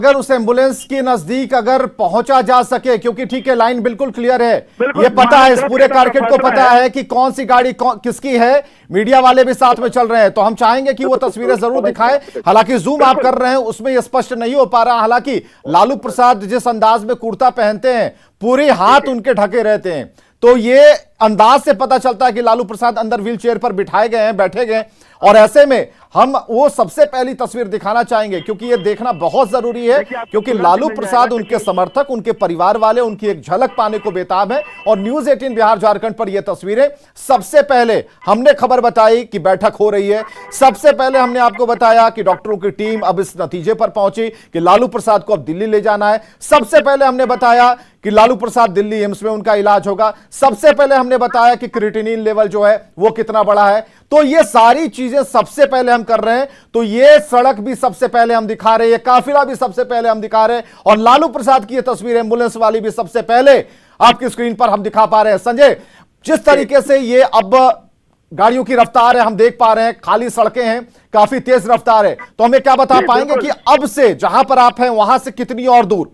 अगर उस एम्बुलेंस के नजदीक अगर पहुंचा जा सके, क्योंकि ठीक है लाइन बिल्कुल क्लियर है, ये पता है, इस पूरे कारकेट को पता है कि कौन सी गाड़ी किसकी है, मीडिया वाले भी साथ में चल रहे हैं, तो हम चाहेंगे कि वो तस्वीरें जरूर दिखाएं। हालांकि जूम आप कर रहे हैं उसमें ये स्पष्ट नहीं हो पा रहा। हालांकि लालू प्रसाद जिस अंदाज में कुर्ता पहनते हैं, पूरे हाथ उनके ढके रहते हैं, तो ये अंदाज से पता चलता है कि लालू प्रसाद अंदर व्हील चेयर पर बिठाए गए हैं, बैठे गए। और ऐसे में हम वो सबसे पहली तस्वीर दिखाना चाहेंगे, क्योंकि ये देखना बहुत जरूरी है, क्योंकि लालू प्रसाद, उनके समर्थक, उनके परिवार वाले उनकी एक झलक पाने को बेताब है। और न्यूज 18 बिहार झारखंड पर ये तस्वीरें सबसे पहले हमने खबर बताई कि बैठक हो रही है, सबसे पहले हमने आपको बताया कि डॉक्टरों की टीम अब इस नतीजे पर पहुंची कि लालू प्रसाद को अब दिल्ली ले जाना है, सबसे पहले हमने बताया कि लालू प्रसाद दिल्ली एम्स में उनका इलाज होगा, सबसे पहले हमने बताया कि क्रिएटिनिन लेवल जो है वो कितना बड़ा है। तो ये सारी चीजें सबसे पहले हम कर रहे हैं, तो ये सड़क भी सबसे पहले हम दिखा रहे हैं, ये काफिला भी सबसे पहले हम दिखा रहे हैं, और लालू प्रसाद की ये तस्वीर एम्बुलेंस वाली भी सबसे पहले आपकी स्क्रीन पर हम दिखा पा रहे हैं। संजय, जिस तरीके से ये अब गाड़ियों की रफ्तार है हम देख पा रहे हैं, खाली सड़कें हैं, काफी तेज रफ्तार है, तो हमें क्या बता पाएंगे कि अब से जहां पर आप हैं वहां से कितनी और दूर?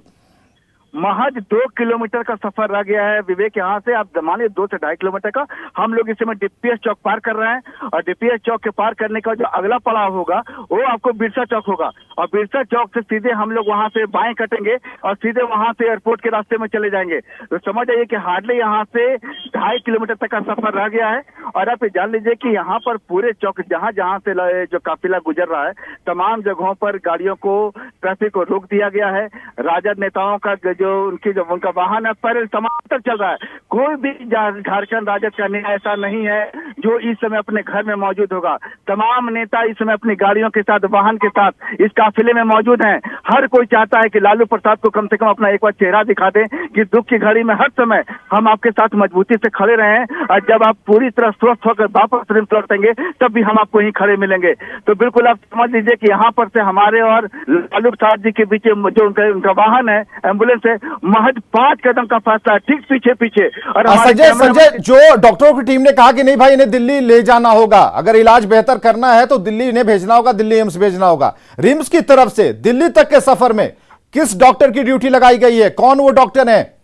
महज 2 किलोमीटर का सफर रह गया है विवेक। यहाँ से आप मानिए 2 से 2.5 किलोमीटर का। हम लोग इस समय डीपीएस चौक पार कर रहे हैं, और डीपीएस चौक के पार करने का जो अगला पड़ाव होगा वो आपको बिरसा चौक होगा, और बिरसा चौक से सीधे हम लोग वहाँ से बाएं कटेंगे और सीधे वहाँ से एयरपोर्ट के रास्ते में चले जाएंगे। तो समझ जाइए कि हार्डली यहाँ से 2.5 किलोमीटर तक का सफर रह गया है। और आप जान लीजिए कि यहाँ पर पूरे चौक जहाँ जहाँ से जो काफिला गुजर रहा है, तमाम जगहों पर गाड़ियों को, ट्रैफिक को रोक दिया गया है। राजद नेताओं का उनका वाहन है पहले समांतर चल रहा है। कोई भी झारखंड राजद का नेता ऐसा नहीं है जो इस समय अपने घर में मौजूद होगा। तमाम नेता इस समय अपनी गाड़ियों के साथ, वाहन के साथ इस काफिले में मौजूद हैं। हर कोई चाहता है कि लालू प्रसाद को कम से कम अपना एक बार चेहरा दिखा दें कि दुख की घड़ी में हर समय हम आपके साथ मजबूती से खड़े रहें, और जब आप पूरी तरह स्वस्थ होकर वापस लौटेंगे तब भी हम आपको यहीं खड़े मिलेंगे। तो बिल्कुल आप समझ लीजिए कि यहाँ पर से हमारे और लालू प्रसाद जी के बीच जो उनका वाहन है, एम्बुलेंस है, महज 5 कदम का फासला है, ठीक पीछे पीछे। और संजय, जो डॉक्टरों की टीम ने कहा कि नहीं भाई इन्हें दिल्ली ले जाना होगा, अगर इलाज बेहतर करना है तो दिल्ली इन्हें भेजना होगा, दिल्ली एम्स भेजना होगा, रिम्स की तरफ से दिल्ली तक के सफर में किस डॉक्टर की ड्यूटी लगाई गई है? कौन वो डॉक्टर है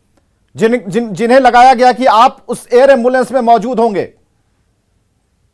जिन्हें लगाया गया कि आप उस एयर एम्बुलेंस में मौजूद होंगे?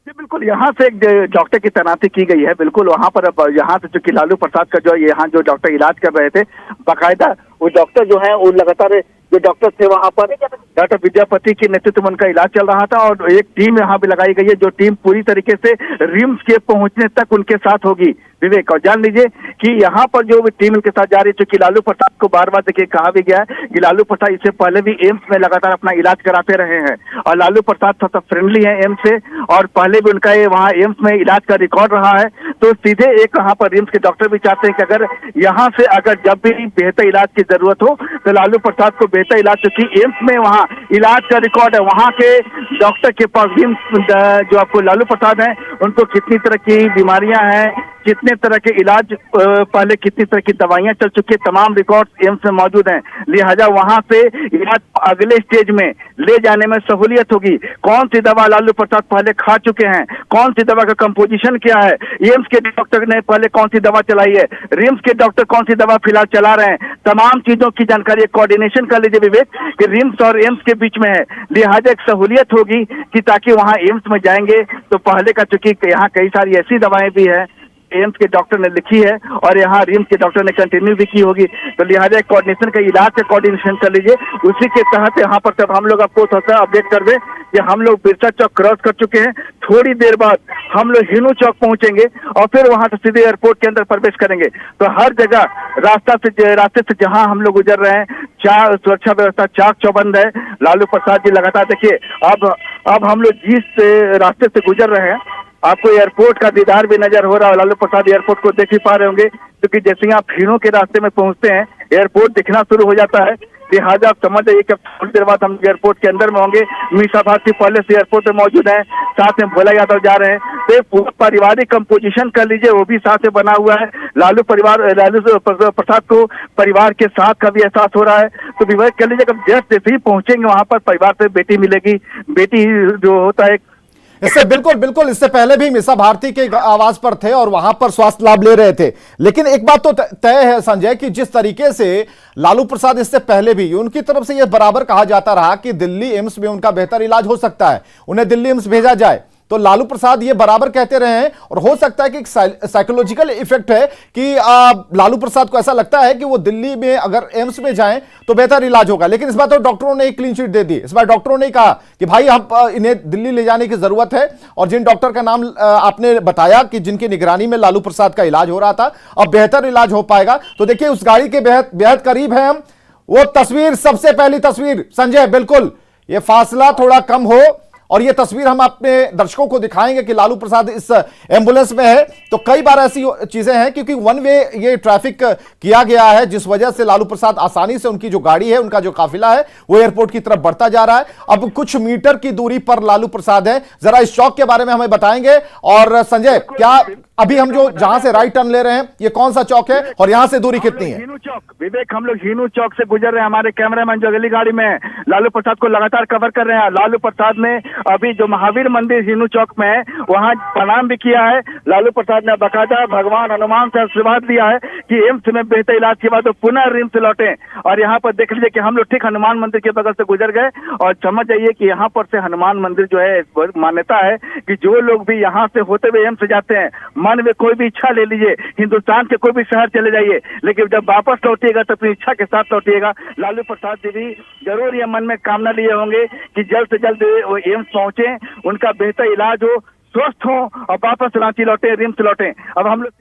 बिल्कुल, यहाँ से एक डॉक्टर की तैनाती की गई है। बिल्कुल वहाँ पर यहाँ से चूंकि लालू प्रसाद का जो यहाँ जो डॉक्टर इलाज कर रहे थे, बाकायदा वो डॉक्टर जो है वो लगातार जो डॉक्टर थे वहाँ पर, डॉक्टर विद्यापति के नेतृत्व में उनका इलाज चल रहा था। और एक टीम यहाँ पे लगाई गई है जो टीम पूरी तरीके से रिम्स के पहुंचने तक उनके साथ होगी विवेक। और जान लीजिए कि यहाँ पर जो भी टीम उनके साथ जा रही है, चूंकि लालू प्रसाद को बार बार देखिए कहा भी गया है कि लालू प्रसाद इससे पहले भी एम्स में लगातार अपना इलाज कराते रहे हैं, और लालू प्रसाद थोड़ा फ्रेंडली है एम्स से, और पहले भी उनका ये वहाँ एम्स में इलाज का रिकॉर्ड रहा है। तो सीधे एक यहाँ पर रिम्स के डॉक्टर भी चाहते हैं कि अगर यहाँ से अगर जब भी बेहतर इलाज की जरूरत हो तो लालू प्रसाद को बेहतर इलाज, चूंकि एम्स में वहाँ इलाज का रिकॉर्ड है, वहाँ के डॉक्टर के पास जो आपको लालू प्रसाद है उनको कितनी तरह की बीमारियां हैं, कितने तरह के इलाज, पहले कितनी तरह की दवाइयां चल चुकी है, तमाम रिकॉर्ड एम्स में मौजूद हैं। लिहाजा वहां से इलाज अगले स्टेज में ले जाने में सहूलियत होगी। कौन सी दवा लालू प्रसाद पहले खा चुके हैं, कौन सी दवा का कंपोजिशन क्या है, एम्स के डॉक्टर ने पहले कौन सी दवा चलाई है, रिम्स के डॉक्टर कौन सी दवा फिलहाल चला रहे हैं, तमाम चीजों की जानकारी कोऑर्डिनेशन कर लीजिए विवेक कि रिम्स और एम्स के बीच में है। लिहाजा एक सहूलियत होगी कि ताकि वहाँ एम्स में जाएंगे तो पहले का, चूंकि यहाँ कई सारी ऐसी दवाएं भी है एम्स के डॉक्टर ने लिखी है और यहाँ रिम्स के डॉक्टर ने कंटिन्यू भी की होगी, तो लिहाजा कोऑर्डिनेशन का, इलाज का कोऑर्डिनेशन कर लीजिए। उसी के तहत यहाँ पर तब हम लोग आपको थोड़ा अपडेट कर दे कि हम लोग बिरसा चौक क्रॉस कर चुके हैं। थोड़ी देर बाद हम लोग हिनू चौक पहुंचेंगे और फिर वहां से सीधे एयरपोर्ट के अंदर प्रवेश करेंगे। तो हर जगह रास्ते से जहां हम लोग गुजर रहे हैं, सुरक्षा व्यवस्था चाक चौबंद है। लालू प्रसाद जी लगातार देखिए, अब हम लोग जिस रास्ते से गुजर रहे हैं आपको एयरपोर्ट का दीदार भी नजर हो रहा है। लालू प्रसाद एयरपोर्ट को देख ही पा रहे होंगे, क्योंकि जैसे ही आप हिनू के रास्ते में पहुंचते हैं एयरपोर्ट दिखना शुरू हो जाता है। लिहाजा आप समझ जाइए कि थोड़ी देर बाद हम एयरपोर्ट के अंदर में होंगे। मीसा भारती पहले से एयरपोर्ट पे मौजूद है, साथ में भोला यादव जा रहे हैं। तो पूरा पारिवारिक कंपोजिशन कर लीजिए, वो भी साथ में बना हुआ है। लालू प्रसाद को परिवार के साथ का भी एहसास हो रहा है। तो विवेक कर लीजिए जैसे ही पहुंचेंगे वहां पर परिवार से बेटी मिलेगी। बेटी जो होता है इससे बिल्कुल बिल्कुल इससे पहले भी मीसा भारती के आवास पर थे और वहां पर स्वास्थ्य लाभ ले रहे थे। लेकिन एक बात तो तय है संजय कि जिस तरीके से लालू प्रसाद इससे पहले भी उनकी तरफ से यह बराबर कहा जाता रहा कि दिल्ली एम्स में उनका बेहतर इलाज हो सकता है, उन्हें दिल्ली एम्स भेजा जाए, तो लालू प्रसाद ये बराबर कहते रहे हैं। और हो सकता है कि एक साइकोलॉजिकल इफेक्ट है कि लालू प्रसाद को ऐसा लगता है कि वो दिल्ली में अगर एम्स में जाएं तो बेहतर इलाज होगा। लेकिन इस बार तो डॉक्टरों ने एक क्लीन चिट दे दी। इस बार डॉक्टरों ने कहा कि भाई हम इन्हें दिल्ली ले जाने की जरूरत है, और जिन डॉक्टर का नाम आपने बताया कि जिनकी निगरानी में लालू प्रसाद का इलाज हो रहा था, अब बेहतर इलाज हो पाएगा। तो देखिए उस गाड़ी के बेहद बेहद करीब है हम। वो तस्वीर, सबसे पहली तस्वीर संजय, बिल्कुल ये फासला थोड़ा कम हो और ये तस्वीर हम अपने दर्शकों को दिखाएंगे कि लालू प्रसाद इस एम्बुलेंस में है। तो कई बार ऐसी चीजें हैं क्योंकि वन वे ये ट्रैफिक किया गया है, जिस वजह से लालू प्रसाद आसानी से, उनकी जो गाड़ी है, उनका जो काफिला है, वो एयरपोर्ट की तरफ बढ़ता जा रहा है। अब कुछ मीटर की दूरी पर लालू प्रसाद है। जरा इस चौक के बारे में हमें बताएंगे। और संजय, क्या अभी हम जो जहां से राइट टर्न ले रहे हैं, ये कौन सा चौक है और यहां से दूरी कितनी है? हिनू चौक, विवेक, हम लोग हिनू चौक से गुजर रहे हैं। हमारे कैमरामैन जो अगली गाड़ी में लालू प्रसाद को लगातार कवर कर रहे हैं। लालू प्रसाद ने अभी जो महावीर मंदिर हिनू चौक में है वहां प्रणाम भी किया है। लालू प्रसाद ने बाकायदा भगवान हनुमान से आशीर्वाद लिया है कि एम्स में बेहतर इलाज के बाद वो पुनः रिम्स लौटे। और यहाँ पर देख लीजिए कि हम लोग ठीक हनुमान मंदिर के बगल से गुजर गए। और समझ जाइए कि यहाँ पर से हनुमान मंदिर जो है, मान्यता है कि जो लोग भी यहाँ से होते हुए एम्स जाते हैं, मन में कोई भी इच्छा ले लीजिए, हिंदुस्तान के कोई भी शहर चले जाइए, लेकिन जब वापस लौटिएगा तो अपनी इच्छा के साथ लौटिएगा। लालू प्रसाद जी भी जरूर ये मन में कामना लिए होंगे कि जल्द से जल्द वो एम्स पहुंचे, उनका बेहतर इलाज हो, स्वस्थ हो और वापस रांची लौटे, रिम्स लौटे। अब हम लोग